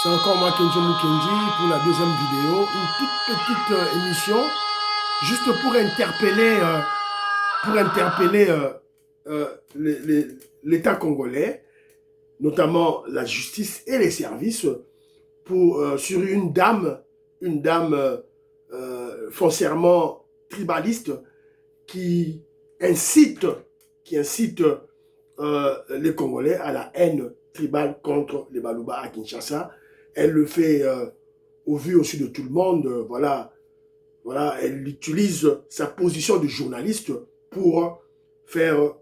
C'est encore moi, Kenji Mukendi, pour la deuxième vidéo. Une toute petite émission, juste pour interpeller l'État congolais, notamment la justice et les services, sur une dame foncièrement tribaliste qui incite, les Congolais à la haine tribale contre les Baluba à Kinshasa. Elle le fait au vu aussi de tout le monde. Voilà, elle utilise sa position de journaliste pour faire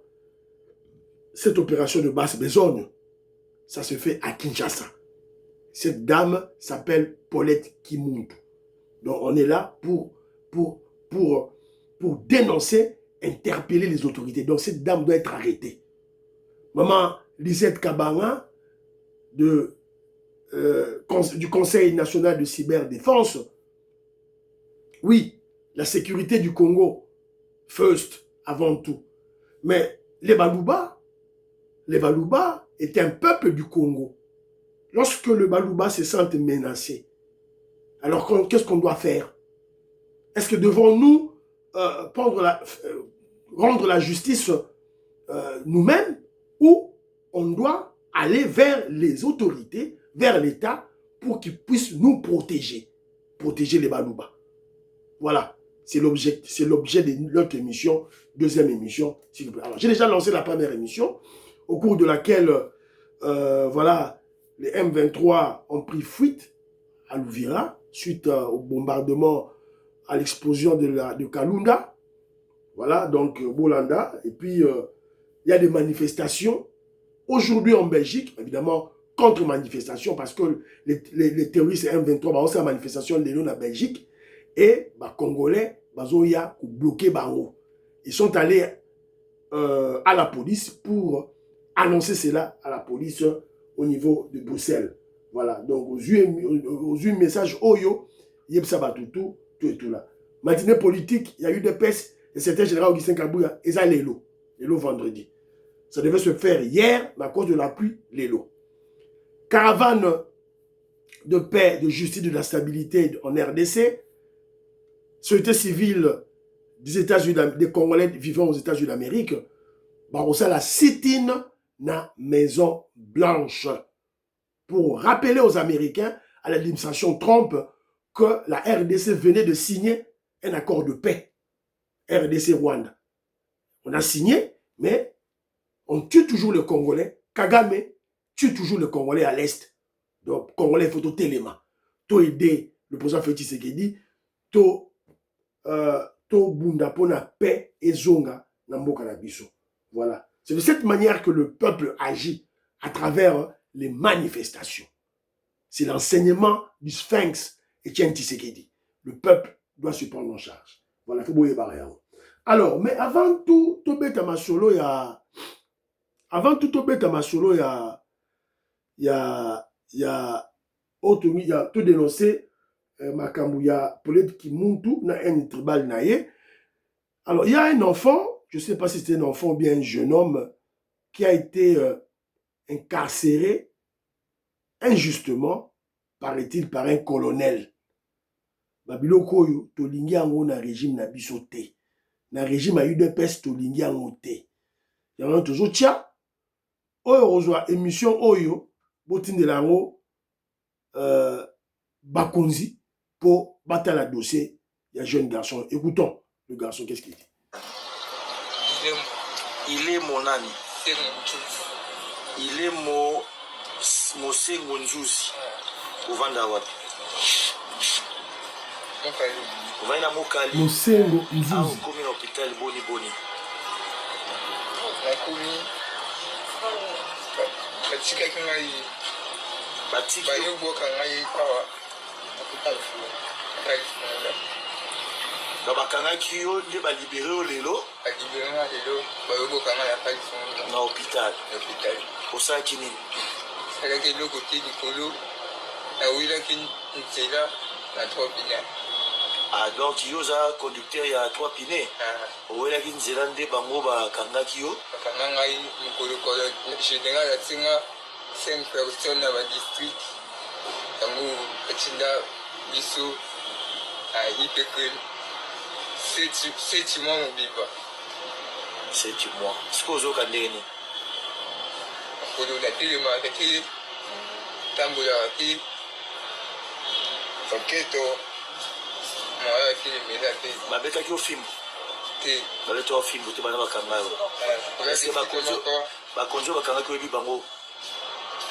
cette opération de basse besogne. Ça se fait à Kinshasa. Cette dame s'appelle Paulette Kimuntu. Donc on est là pour dénoncer, interpeller les autorités. Donc cette dame doit être arrêtée. Maman Lisette Kabanga du Conseil national de cyberdéfense, oui, la sécurité du Congo, first, avant tout. Mais les Baluba étaient un peuple du Congo. Lorsque le Baluba se sent menacé, alors qu'est-ce qu'on doit faire? Est-ce que devons-nous rendre la justice nous-mêmes, ou on doit aller vers les autorités, vers l'État, pour qu'ils puissent nous protéger les Baluba? Voilà, c'est l'objet de notre émission, deuxième émission, s'il vous plaît. Alors, j'ai déjà lancé la première émission, au cours de laquelle, voilà, les M23 ont pris fuite à Louvira, suite au bombardement, à l'explosion de Kalunda, voilà, donc Bolanda, et puis il y a des manifestations, aujourd'hui en Belgique, évidemment, contre-manifestation, parce que les terroristes M23 ont fait la manifestation de en Belgique, et les Congolais ont bloqué Bango. Ils sont allés à la police pour annoncer cela à la police au niveau de Bruxelles. Voilà, donc aux yeux message Oyo, Yebsabatutu, tout et tout là. Matinée politique, il y a eu des pestes, et c'était général Augustin Kabouya, et ça l'élo vendredi. Ça devait se faire hier, mais à cause de la pluie, l'élo. Caravane de paix, de justice, de la stabilité en RDC, société civile des États-Unis, des Congolais vivant aux États-Unis d'Amérique, ça la sit-in na Maison Blanche pour rappeler aux Américains, à l'administration Trump, que la RDC venait de signer un accord de paix. RDC-Rwanda. On a signé, mais on tue toujours le Congolais. Kagame tue toujours le Congolais à l'Est. Donc, Congolais, il faut tout élément. Tout aider le président Félix Tshisekedi, tout bunda pour la paix et zonga na mboka na biso. Voilà. C'est de cette manière que le peuple agit à travers les manifestations. C'est l'enseignement du Sphinx Etienne Tshisekedi. Le peuple doit se prendre en charge. Voilà, il faut bouiller barrière. Alors, mais avant tout, Tobeta Masolo, il y a tout dénoncé, Makambu, il y a Paulette Kimuntu, na un tribal naïe. Alors, il y a un enfant, je ne sais pas si c'était un enfant ou bien un jeune homme, qui a été incarcéré injustement, paraît-il, par un colonel. Babiloko yo, tolingi yango na régime na biso te. Na régime a eu de peste, tolingi yango te. Yango toujours tia, oyo ozwa émission oyo, botindela yango bakonzi, pour battre la dossier, il y a un jeune garçon. Écoutons le garçon, qu'est-ce qu'il dit? Il est mon ami. Il est mon Sengo Nzuzi. Uvanda wapi? Uvaina Mokali. Mosengo Nzuzi. Au komi na hôpital Boni Boni. Nakomi. Batika kingai. Batika. Bayobo kangai pawa. Hôpital fou. Bakangaki yo nde balibere yo lelo. Balibere na lelo. Bayobo kangai ya Californie. Na hôpital. Hôpital. Osalaki nini? Salaki eloko te likolo. Nawilaki nzela na 3 pina. Ah, donc yo za conducteur ya 3 pine. Owelaki nzela nde bango bakangaki yo. Bakanga ngai mokolo général atinga 5 personnes na ba district batinda biso ipeke 7 mois mobimba. 7 mois. Siko ozoka ndenge nini? Kolola telemaka te, tambolaka te, oketo moya telemela te. Babetaki yo fimbo te. Babetaki yo fimbo te bana bakanga yo. Bakonzi bakangaki oyebi bango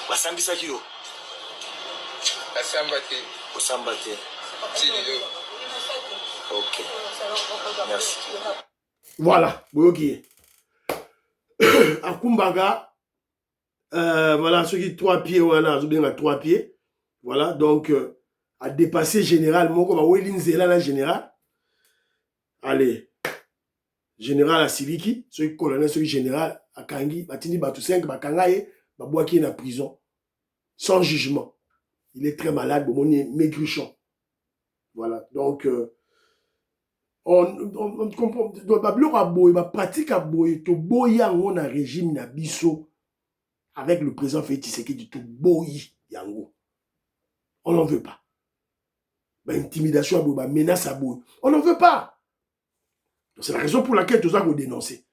basambisaki yo? Basamba te. Osamba te. Tililo. Ok. Merci. Voilà, boyoki. Akumbaga, voilà, ceux qui 3 pieds, voilà, ceux qui ont 3 pieds, voilà, donc, à dépasser général, mon comme à Wellin Zela, là, général. Allez, général à Siliki, ceux qui colonel, ceux qui général à Kangi, Batini Batu 5, Bakangaye, Babouaki est en prison, sans jugement. Il est très malade, bon, on est maigrichon. Voilà, donc, on comprend, la pratique à boy, to boya on a régime na biso avec le président Félix Tshisekedi, to boyi yango. On n'en veut pas. Intimidation à boy, menace à boy. On n'en veut pas. C'est la raison pour laquelle tout ça vous dénoncer.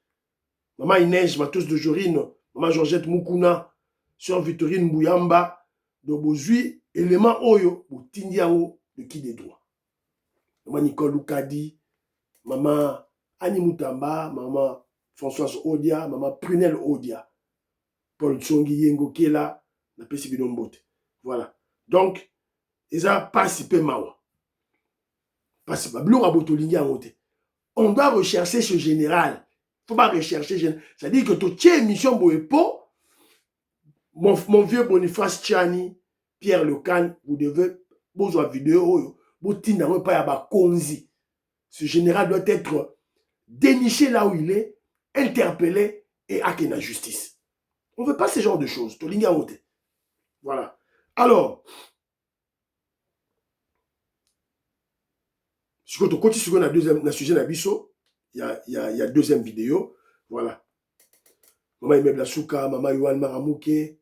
Maman Inès, Matos de Jorine, Maman Georgette Mukuna, Sœur Victorine Mouyamba, de Bozui, élément Oyo, ou Tindiao, de qui des droits. Maman Nicole Loukadi, Maman Annie Moutamba, Maman Françoise Odia, Maman Prunelle Odia, Paul Tsongi Yengo Kela, la PCB Dombote. Voilà. Donc, ils ont participé Mawa. Participé. On doit rechercher ce général. Il ne faut pas rechercher général. C'est-à-dire que tu tiens émission Boepo, mon vieux Boniface Tchani, Pierre Lecan, vous devez, vous avez vidéo, vous n'avez pas à Konzi. Ce général doit être déniché là où il est, interpellé et acquis la justice. On ne veut pas ce genre de choses. Voilà. Alors, si on continue sur le sujet d'Abisso, il y a deuxième vidéo. Voilà. Maman Imebla Souka, Maman Yohan Maramouke,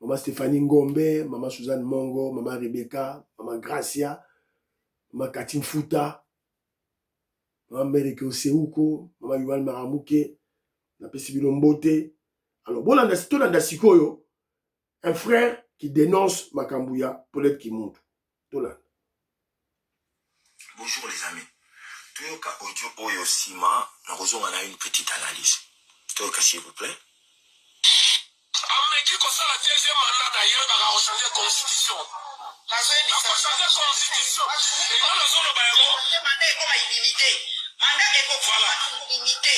Maman Stéphanie Ngombe, Maman Suzanne Mongo, Maman Rebecca, Maman Gracia, Maman Katine Fouta, Maman Mereke Oseuko, Maman Yohan Maramouke, la Pesibilo Mbote. Alors, bon, Sikoyo, un frère qui dénonce Makambouya, Paulette qui monte. Bonjour les amis. Toyoka audio Oyo Sima, nous avons une petite analyse. Toyoka s'il vous plaît. Ameki ko sala deuxième mandat d'ailleurs baka ko changer constitution. La changer constitution. Et dans la zone bayako, mandat est comme illimité. Mandat est comme voilà illimité.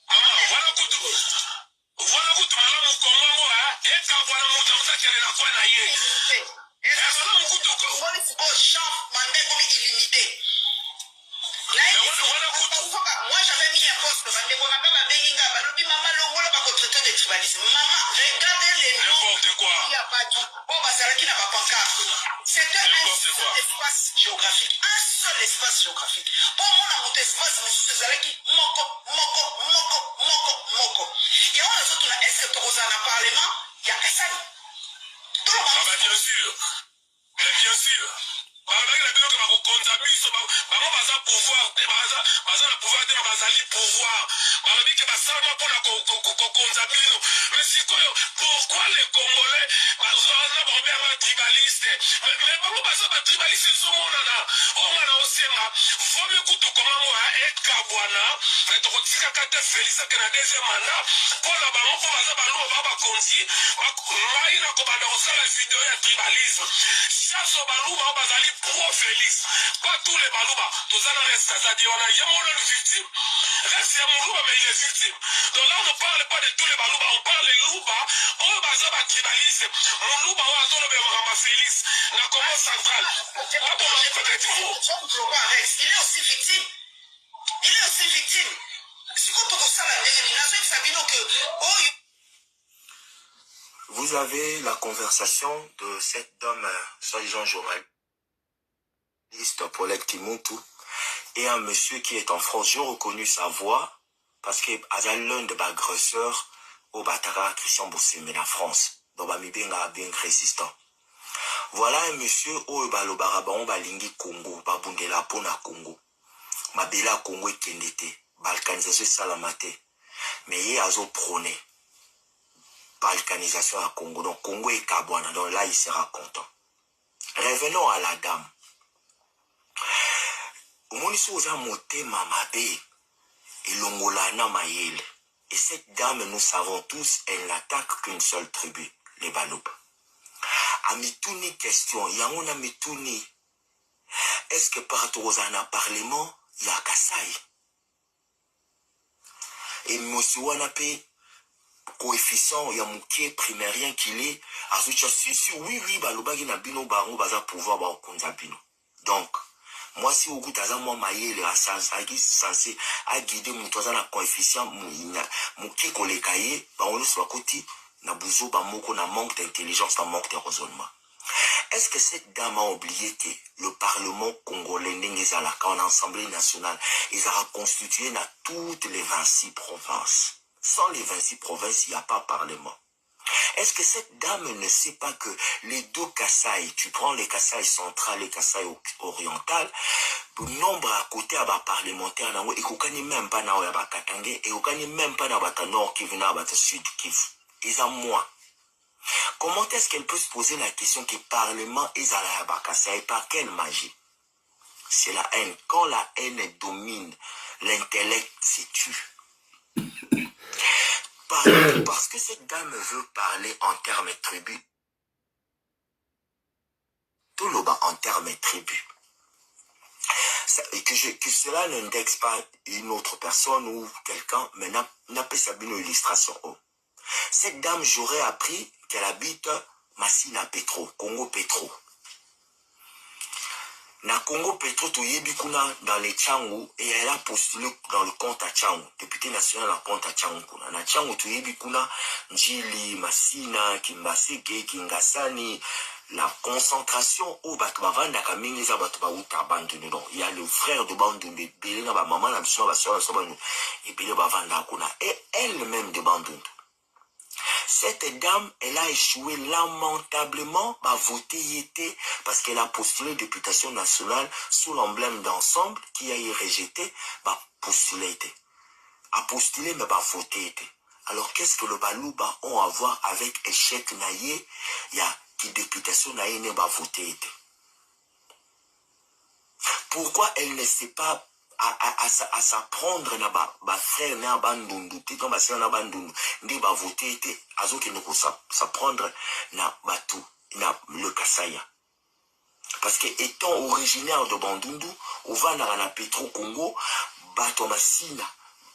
Maman, voilà kutu. Voilà kutu malamu Kongo et ka voilà mutamza kele na kwa na ye. Et voilà kutu ko. Voilà ko champ mandat comme illimité. Moi j'avais mis un poste parce que mon maman m'a béni maman longola pas contre de tribalisme. Maman, regardez les noms. N'importe quoi. Il n'y a pas tout. Bon, bah, ça qui n'a pas pancarte. C'était un seul espace géographique. Un seul espace géographique. Pour moi, dans mon espace, monsieur Zalaki, moko. Et on a surtout, est-ce que tu as un parlement? Il y a que ça. Ah, bah, bien sûr. Mais bien sûr. Pouvoir pourquoi les Congolais tribalistes tribalistes pro Félix, pas tous les Balouba, tous en reste, c'est-à-dire on a Yamoula le victime, reste Yamoulouba, mais il est victime. Donc là on ne parle pas de tous les Balouba, on parle des Louba, on va tribaliste, mon Louba, on a Rama Félix, n'a comment central. Il est aussi victime. Il est aussi victime. Si vous trouvez ça, vous avez la conversation de cet homme, soi-disant journaliste, Paulette Kimuntu, et un monsieur qui est en France. J'ai reconnu sa voix parce qu'il est l'un des agresseurs au Batara Christian Boussé, mais la France. Donc, il est bien résistant. Voilà un monsieur oyo balobaka bango balingi Congo, babundela pona Congo. Mabela Congo ekendete, balkanisation esalama te. Mais ye azo prôné balkanisation à Congo. Donc Congo est Kabwana, donc là il sera content. Revenons à la dame. Omoniso oza motema mabe elongolana mayele. Et cette dame, nous savons tous, elle n'attaque qu'une seule tribu, les Balouba. Amituni question, yango na mituni. Est-ce que partout aux un parlement, il y a Kassai? Et monsieur Wanape, coefficient, il y a mouké primérien qu'il est, à si, oui, Balouba, il y a bino, baron, baza pouvoir, ba bino. Donc, moi, si au goût à moi, maïe, les censé, à guider mon toisin à coefficient, mouké, qu'on les cahiers, bah, on le soit côté, na bouzo, bah, moko, na manque d'intelligence, na manque de raisonnement. Est-ce que cette dame a oublié que le Parlement congolais, en Assemblée nationale, ils ont constitué dans toutes les 26 provinces? Sans les 26 provinces, il n'y a pas Parlement. Est-ce que cette dame ne sait pas que les deux Kassai, tu prends les Kassai central et Kassai oriental, le nombre à côté à bas parlementaire, et qu'on ne même pas dans le Katangé, et qu'on ne même pas dans le nord qui vient dans le sud qui ils ont moins. Comment est-ce qu'elle peut se poser la question que le Parlement est à la Bakassa et par quelle magie? C'est la haine. Quand la haine domine, l'intellect se tue. Parce que cette dame veut parler en termes tribus. Tout le bas en termes tribus. Et que cela n'indexe pas une autre personne ou quelqu'un, mais n'a pas sa une illustration. Cette dame, j'aurais appris qu'elle habite Massina Petro, Congo Petro. Na Congo Petro, tu yebikuna dans les Tchangou, et elle a postulé dans le compte à Tchangou, député national à compte à Tchangou. Na Tchangou, tu yebikuna, Njili, Massina, Kimbaseke, Kingasani, la concentration au Batubavanda Kamingeza Batubauta abandonné. Donc, il y a le frère de Bandunde, Belena, maman, la mission, la soeur, la soeur, et Belena Bavanda Kuna, et elle-même de Bandunde. Cette dame, elle a échoué lamentablement à voter parce qu'elle a postulé députation nationale sous l'emblème d'ensemble qui a été rejeté, postulé. A postulé, mais voté. Alors, qu'est-ce que le Balouba ont à voir avec échec naïe? Il y a qui députation naïe n'est pas voté. Pourquoi elle ne sait pas à s'apprendre na ba frère na bandundu te donc ba sœur na bandundu ndi ba voter te azoki ne ko s'apprendre na batu na le Kasaya parce que étant originaire de Bandundu on va na Petro Congo bato masina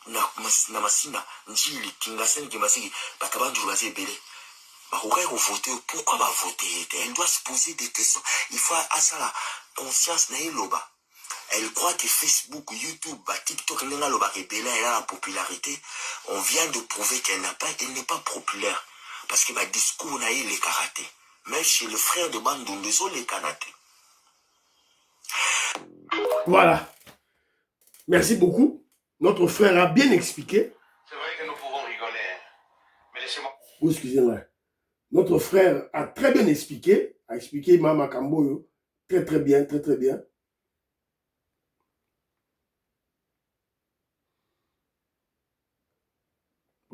na masina njili kingasen kimasiki batabandu bazé belé ba ko voter pourquoi ba voter elle doit se poser des questions il faut à ça la conscience na iloba. Elle croit que Facebook, YouTube, TikTok, elle a la popularité. On vient de prouver qu'elle n'est pas populaire. Parce que le discours n'a eu les karatés. Même chez le frère de Bandundu, ils ont les karatés. Voilà. Merci beaucoup. Notre frère a bien expliqué. C'est vrai que nous pouvons rigoler. Mais laissez-moi. Oh, excusez-moi. Notre frère a très bien expliqué. A expliqué Mama Kamboyo. Très très bien, très très bien.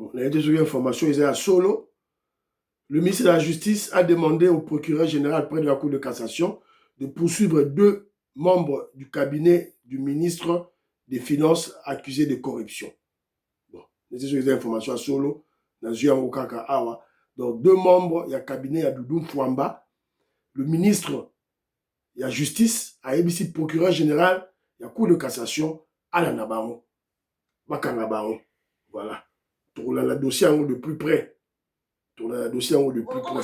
On a été sur l'information, ils étaient à Solo. Le ministre de la Justice a demandé au procureur général près de la Cour de cassation de poursuivre 2 membres du cabinet du ministre des Finances accusés de corruption. Bon, on était sur les informations à Solo, dans Zuangokaka Awa. Donc 2 membres, il y a le cabinet, il y a Doudou Fouamba. Le ministre de la Justice a émis procureur général, il y a Cour de cassation à la Nabaron. Bakangabaron. Voilà. Tourner le dossier de plus près. Tourner le dossier de plus près.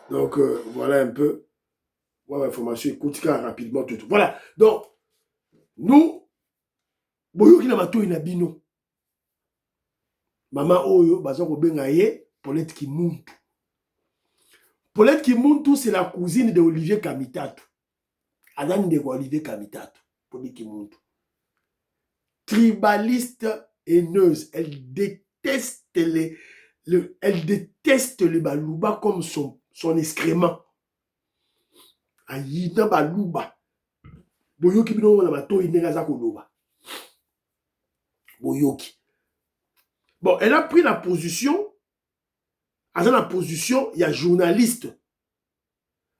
Donc, voilà un peu. Voilà l'information. Écoute rapidement tout. Voilà. Donc, nous, boyoki na bato inabino. Maman Oyo, bazako bengaye, Paulette Kimuntu. Paulette Kimuntu, c'est la cousine de Olivier Kamitatu. Adan de Olivier Kamitatu. Paulette Kimuntu. Tribaliste haineuse, elle déteste les Balouba comme son excrément. Ayina baluba. Boyoki bino na bato inegaza koloba. Boyoki. Bon, elle a pris la position, elle a la position, il y a journaliste.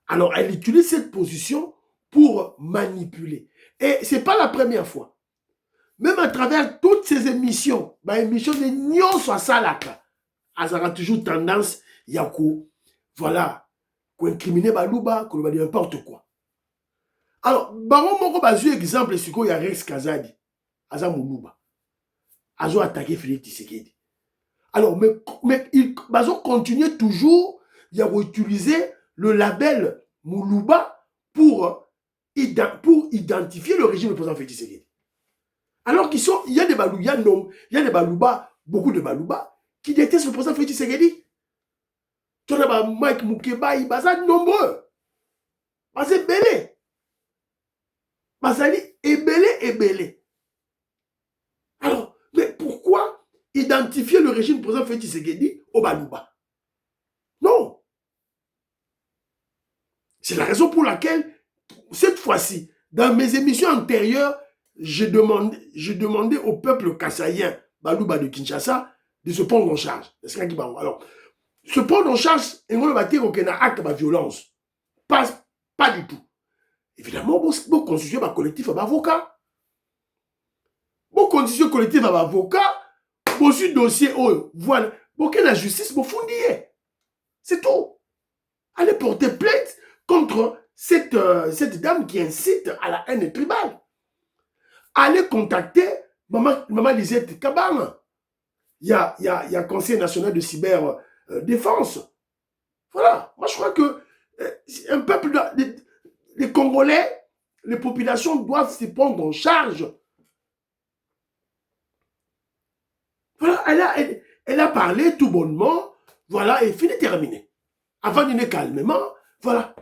Alors, elle utilise cette position pour manipuler. Et ce n'est pas la première fois. Même à travers toutes ces émissions, émissions de Nyon soit Salaka, elle a toujours tendance, voilà, qu'on incriminer Balouba, qu'on va dire n'importe quoi. Alors, Baron Moko Bazu, exemple, c'est qu'il y a Rex Kazadi, Aza Moulouba. Azo attaqué Félix Tshisekedi. Alors, mais Bazo continue toujours, il a utilisé le label Moulouba pour identifier le régime du président Félix Tshisekedi. Alors qu'il y a des Balou, il y a des Balouba, beaucoup de Balouba, qui détestent le président Félix Tshisekedi. Tu as Mike Moukeba, il y nombreux. C'est belé. Basali est belé. Alors, mais pourquoi identifier le régime du président Félix Tshisekedi au Balouba? Non. C'est la raison pour laquelle, cette fois-ci, dans mes émissions antérieures, je demandais au peuple kassaïen, Balouba de Kinshasa, de se prendre en charge. Alors, se prendre en charge, et on va dire qu'il y a un acte de violence. Pas du tout. Évidemment, vous constituez un collectif d'avocats. Vous constituez un collectif d'avocats, vous avez un dossier, voilà, vous avez la justice, vous fondez. C'est tout. Allez porter plainte contre cette dame qui incite à la haine tribale. Allez contacter Maman Lisette Kabang. Il y a Conseil national de cyberdéfense. Voilà. Moi, je crois que un peuple, les Congolais, les populations doivent se prendre en charge. Voilà, elle a parlé tout bonnement. Voilà, et fini terminé. Avant de venir calmement, voilà.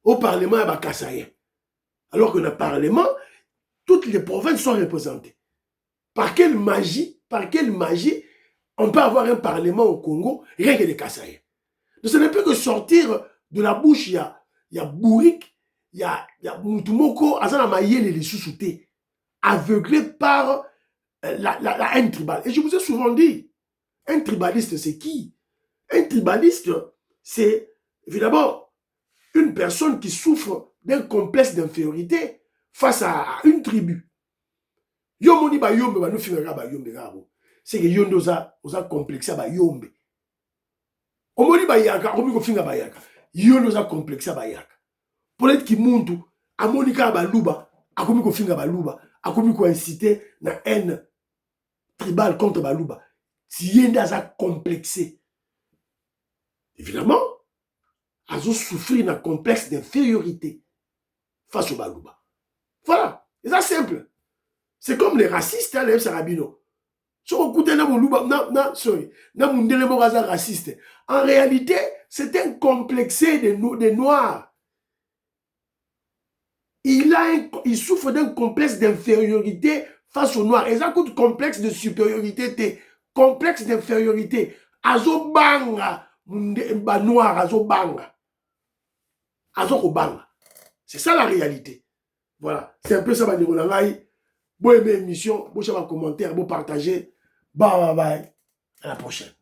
Au Parlement, il y a Kassaïen. Alors que le Parlement, toutes les provinces sont représentées. Par quelle magie on peut avoir un Parlement au Congo, rien que des Kassaïens. Donc, ce n'est plus que sortir de la bouche, il y a Bourik, il y a Moutoumoko, Azana Mayele, les sous-soutés, aveuglés par la haine tribale. Et je vous ai souvent dit, un tribaliste, c'est qui? Un tribaliste, c'est évidemment une personne qui souffre d'un complexe d'infériorité face à une tribu. Yomoni ba yombe ba no fingaka ba yombe gabo. C'est que yondo oza complexé ba yombe. Omoni ba yaka, omi ko finga ba yaka. Yondo oza complexé ba yaka. Peut-être ki muntu amoni ka ba luba, akomi ko finga ba luba, akomi ko inciter na haine tribale contre ba luba. Tienda za complexé. Évidemment, azo souffrir d'un complexe d'infériorité face au Balouba. Voilà, c'est ça simple. C'est comme les racistes, hein, les Sarabino. Raciste. En réalité, c'est un complexé des Noirs. Il souffre d'un complexe d'infériorité face aux Noirs. Et ça coûte complexe de supériorité, complexe d'infériorité. Azo banga. Noir, azo banga. Azo banga. C'est ça la réalité. Voilà. C'est un peu ça, Baniro Langai. Bon aimer l'émission, bon savoir commentaire, bon partager. Bye bye bye. À la prochaine.